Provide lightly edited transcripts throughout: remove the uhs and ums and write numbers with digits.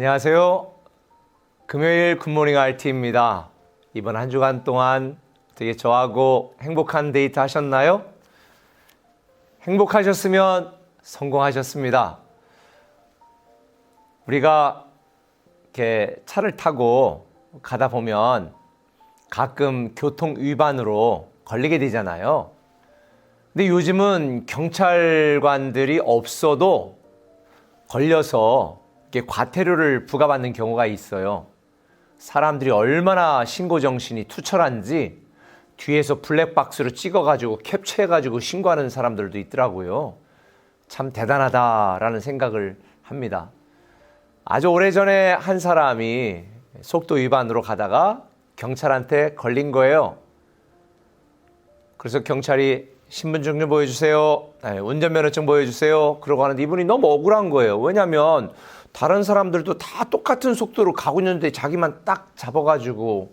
안녕하세요. 금요일 굿모닝 RT입니다. 이번 한 주간 동안 되게 저하고 행복한 데이트 하셨나요? 행복하셨으면 성공하셨습니다. 우리가 이렇게 차를 타고 가다 보면 가끔 교통 위반으로 걸리게 되잖아요. 근데 요즘은 경찰관들이 없어도 걸려서 이렇게 과태료를 부과받는 경우가 있어요. 사람들이 얼마나 신고 정신이 투철한지 뒤에서 블랙박스로 찍어가지고 캡처해가지고 신고하는 사람들도 있더라고요. 참 대단하다라는 생각을 합니다. 아주 오래전에 한 사람이 속도 위반으로 가다가 경찰한테 걸린 거예요. 그래서 경찰이 신분증 좀 보여주세요. 운전면허증 보여주세요. 그러고 하는데 이분이 너무 억울한 거예요. 왜냐하면 다른 사람들도 다 똑같은 속도로 가고 있는데 자기만 딱 잡아가지고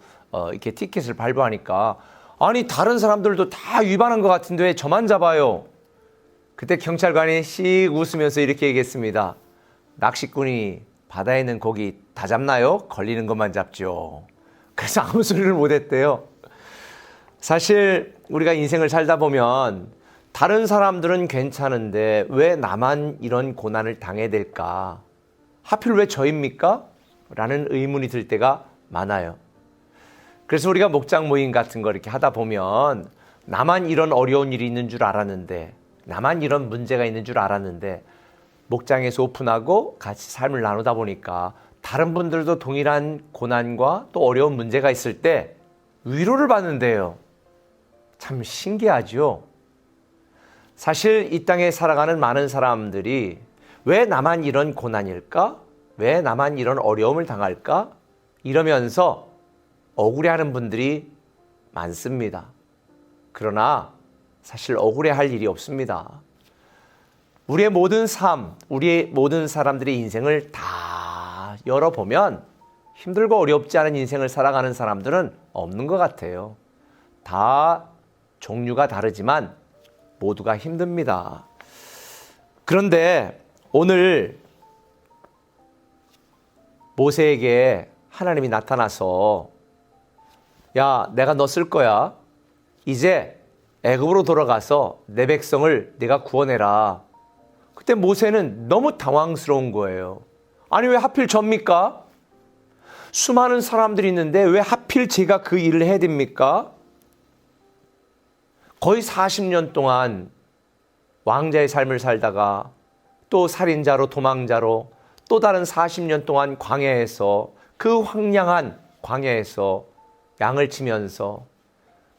이렇게 티켓을 발부하니까 아니 다른 사람들도 다 위반한 것 같은데 왜 저만 잡아요? 그때 경찰관이 씩 웃으면서 이렇게 얘기했습니다. 낚시꾼이 바다에 있는 고기 다 잡나요? 걸리는 것만 잡죠. 그래서 아무 소리를 못했대요. 사실 우리가 인생을 살다 보면 다른 사람들은 괜찮은데 왜 나만 이런 고난을 당해야 될까? 하필 왜 저입니까? 라는 의문이 들 때가 많아요. 그래서 우리가 목장 모임 같은 거 이렇게 하다 보면 나만 이런 어려운 일이 있는 줄 알았는데, 나만 이런 문제가 있는 줄 알았는데 목장에서 오픈하고 같이 삶을 나누다 보니까 다른 분들도 동일한 고난과 또 어려운 문제가 있을 때 위로를 받는데요. 참 신기하죠. 사실 이 땅에 살아가는 많은 사람들이 왜 나만 이런 고난일까? 왜 나만 이런 어려움을 당할까? 이러면서 억울해하는 분들이 많습니다. 그러나 사실 억울해할 일이 없습니다. 우리의 모든 삶, 우리의 모든 사람들의 인생을 다 열어보면 힘들고 어렵지 않은 인생을 살아가는 사람들은 없는 것 같아요. 다 종류가 다르지만 모두가 힘듭니다. 그런데 오늘 모세에게 하나님이 나타나서 야, 내가 너 쓸 거야. 이제 애굽으로 돌아가서 내 백성을 네가 구원해라. 그때 모세는 너무 당황스러운 거예요. 아니 왜 하필 접니까? 수많은 사람들이 있는데 왜 하필 제가 그 일을 해야 됩니까? 거의 40년 동안 왕자의 삶을 살다가 또 살인자로 도망자로 또 다른 40년 동안 광야에서 그 황량한 광야에서 양을 치면서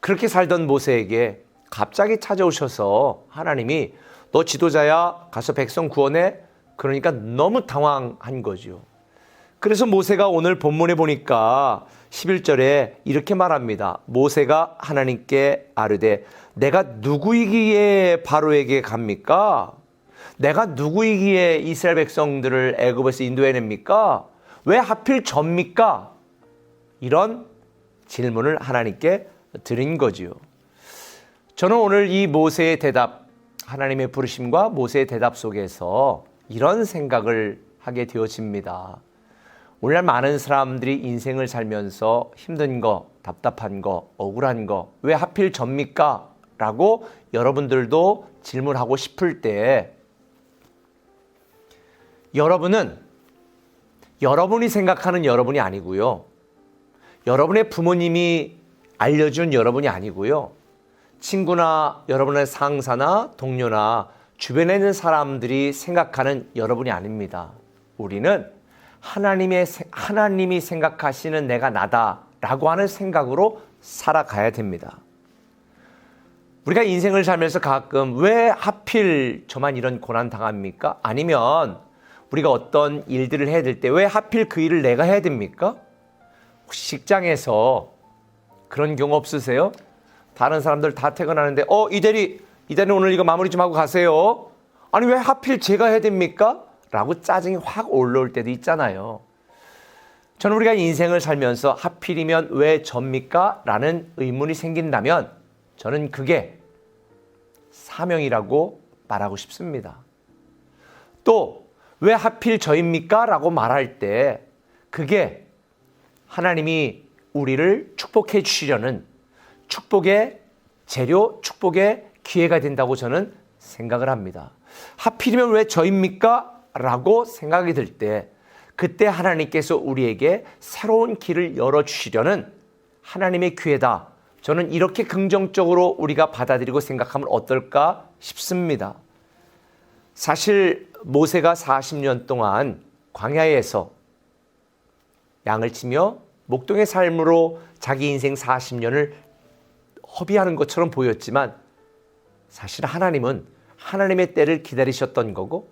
그렇게 살던 모세에게 갑자기 찾아오셔서 하나님이 너 지도자야 가서 백성 구원해. 그러니까 너무 당황한 거죠. 그래서 모세가 오늘 본문에 보니까 11절에 이렇게 말합니다. 모세가 하나님께 아뢰되 내가 누구이기에 바로에게 갑니까? 내가 누구이기에 이스라엘 백성들을 애굽에서 인도해냅니까? 왜 하필 접니까? 이런 질문을 하나님께 드린 거지요. 저는 오늘 이 모세의 대답, 하나님의 부르심과 모세의 대답 속에서 이런 생각을 하게 되어집니다. 오늘날 많은 사람들이 인생을 살면서 힘든 거, 답답한 거, 억울한 거, 왜 하필 접니까? 라고 여러분들도 질문하고 싶을 때 여러분은 여러분이 생각하는 여러분이 아니고요. 여러분의 부모님이 알려준 여러분이 아니고요. 친구나 여러분의 상사나 동료나 주변에 있는 사람들이 생각하는 여러분이 아닙니다. 우리는 하나님이 생각하시는 내가 나다라고 하는 생각으로 살아가야 됩니다. 우리가 인생을 살면서 가끔 왜 하필 저만 이런 고난 당합니까? 아니면 우리가 어떤 일들을 해야 될 때 왜 하필 그 일을 내가 해야 됩니까? 혹시 직장에서 그런 경우 없으세요? 다른 사람들 다 퇴근하는데 이 대리 오늘 이거 마무리 좀 하고 가세요. 아니 왜 하필 제가 해야 됩니까? 라고 짜증이 확 올라올 때도 있잖아요. 저는 우리가 인생을 살면서 하필이면 왜 접니까? 라는 의문이 생긴다면 저는 그게 사명이라고 말하고 싶습니다. 또 왜 하필 저입니까? 라고 말할 때 그게 하나님이 우리를 축복해 주시려는 축복의 재료, 축복의 기회가 된다고 저는 생각을 합니다. 하필이면 왜 저입니까? 라고 생각이 들 때 그때 하나님께서 우리에게 새로운 길을 열어주시려는 하나님의 기회다. 저는 이렇게 긍정적으로 우리가 받아들이고 생각하면 어떨까 싶습니다. 사실 모세가 40년 동안 광야에서 양을 치며 목동의 삶으로 자기 인생 40년을 허비하는 것처럼 보였지만 사실 하나님은 하나님의 때를 기다리셨던 거고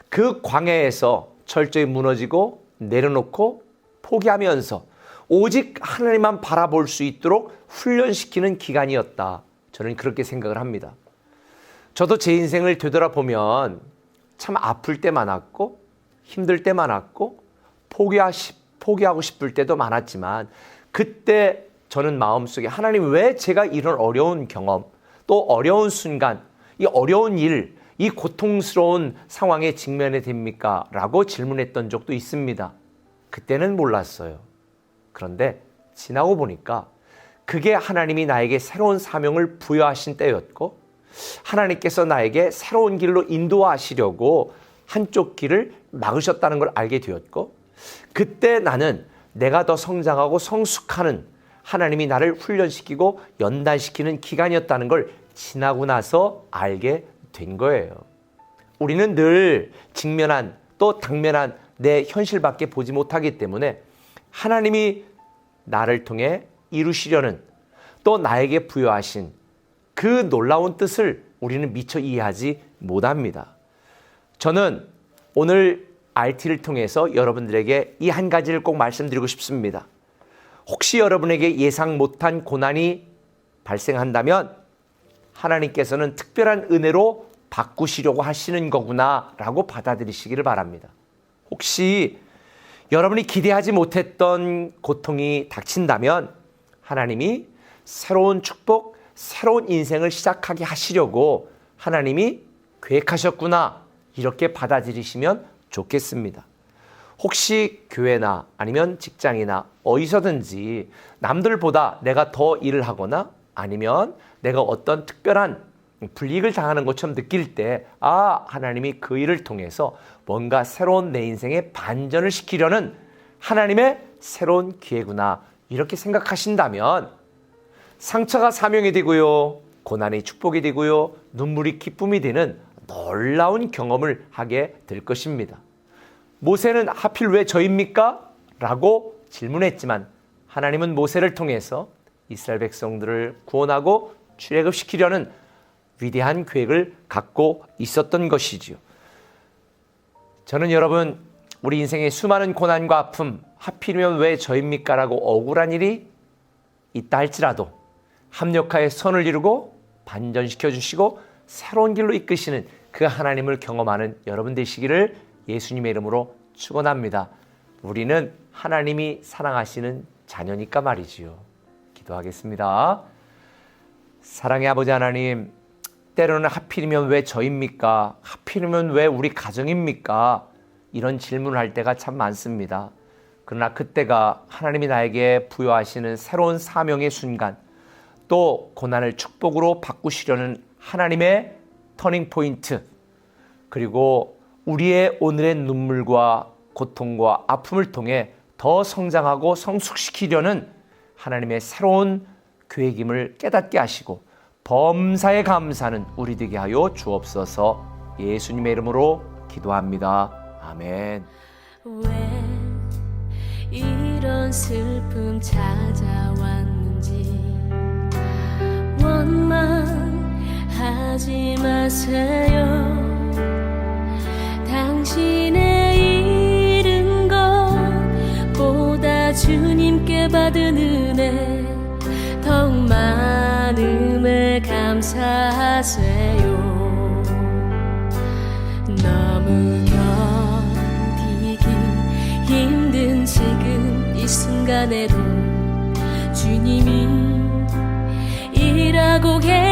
그 광야에서 철저히 무너지고 내려놓고 포기하면서 오직 하나님만 바라볼 수 있도록 훈련시키는 기간이었다. 저는 그렇게 생각을 합니다. 저도 제 인생을 되돌아보면 참 아플 때 많았고 힘들 때 많았고 포기하고 싶을 때도 많았지만 그때 저는 마음속에 하나님 왜 제가 이런 어려운 경험 또 어려운 순간 이 어려운 일 이 고통스러운 상황에 직면해 됩니까? 라고 질문했던 적도 있습니다. 그때는 몰랐어요. 그런데 지나고 보니까 그게 하나님이 나에게 새로운 사명을 부여하신 때였고 하나님께서 나에게 새로운 길로 인도하시려고 한쪽 길을 막으셨다는 걸 알게 되었고 그때 나는 내가 더 성장하고 성숙하는 하나님이 나를 훈련시키고 연단시키는 기간이었다는 걸 지나고 나서 알게 된 거예요. 우리는 늘 직면한 또 당면한 내 현실밖에 보지 못하기 때문에 하나님이 나를 통해 이루시려는 또 나에게 부여하신 그 놀라운 뜻을 우리는 미처 이해하지 못합니다. 저는 오늘 RT를 통해서 여러분들에게 이 한 가지를 꼭 말씀드리고 싶습니다. 혹시 여러분에게 예상 못한 고난이 발생한다면 하나님께서는 특별한 은혜로 바꾸시려고 하시는 거구나 라고 받아들이시기를 바랍니다. 혹시 여러분이 기대하지 못했던 고통이 닥친다면 하나님이 새로운 축복, 새로운 인생을 시작하게 하시려고 하나님이 계획하셨구나 이렇게 받아들이시면 좋겠습니다. 혹시 교회나 아니면 직장이나 어디서든지 남들보다 내가 더 일을 하거나 아니면 내가 어떤 특별한 불이익을 당하는 것처럼 느낄 때 하나님이 그 일을 통해서 뭔가 새로운 내 인생에 반전을 시키려는 하나님의 새로운 기회구나 이렇게 생각하신다면 상처가 사명이 되고요. 고난이 축복이 되고요. 눈물이 기쁨이 되는 놀라운 경험을 하게 될 것입니다. 모세는 하필 왜 저입니까? 라고 질문했지만 하나님은 모세를 통해서 이스라엘 백성들을 구원하고 출애굽시키려는 위대한 계획을 갖고 있었던 것이지요. 저는 여러분 우리 인생의 수많은 고난과 아픔 하필이면 왜 저입니까? 라고 억울한 일이 있다 할지라도 합력하여 선을 이루고 반전시켜 주시고 새로운 길로 이끄시는 그 하나님을 경험하는 여러분 되시기를 예수님의 이름으로 축원합니다. 우리는 하나님이 사랑하시는 자녀니까 말이지요. 기도하겠습니다. 사랑의 아버지 하나님, 때로는 하필이면 왜 저입니까? 하필이면 왜 우리 가정입니까? 이런 질문을 할 때가 참 많습니다. 그러나 그때가 하나님이 나에게 부여하시는 새로운 사명의 순간, 또 고난을 축복으로 바꾸시려는 하나님의 터닝 포인트, 그리고 우리의 오늘의 눈물과 고통과 아픔을 통해 더 성장하고 성숙시키려는 하나님의 새로운 계획임을 깨닫게 하시고 범사에 감사하는 우리 되게 하여 주옵소서. 예수님의 이름으로 기도합니다. 아멘. 왜 이런 슬픔 찾아왔는지 원망하지 마세요. 당신의 잃은 것보다 주님께 받은 은혜 더욱 많음을 감사하세요. 너무 견디기 힘든 지금 이 순간에도 주님이 일하고 계세요.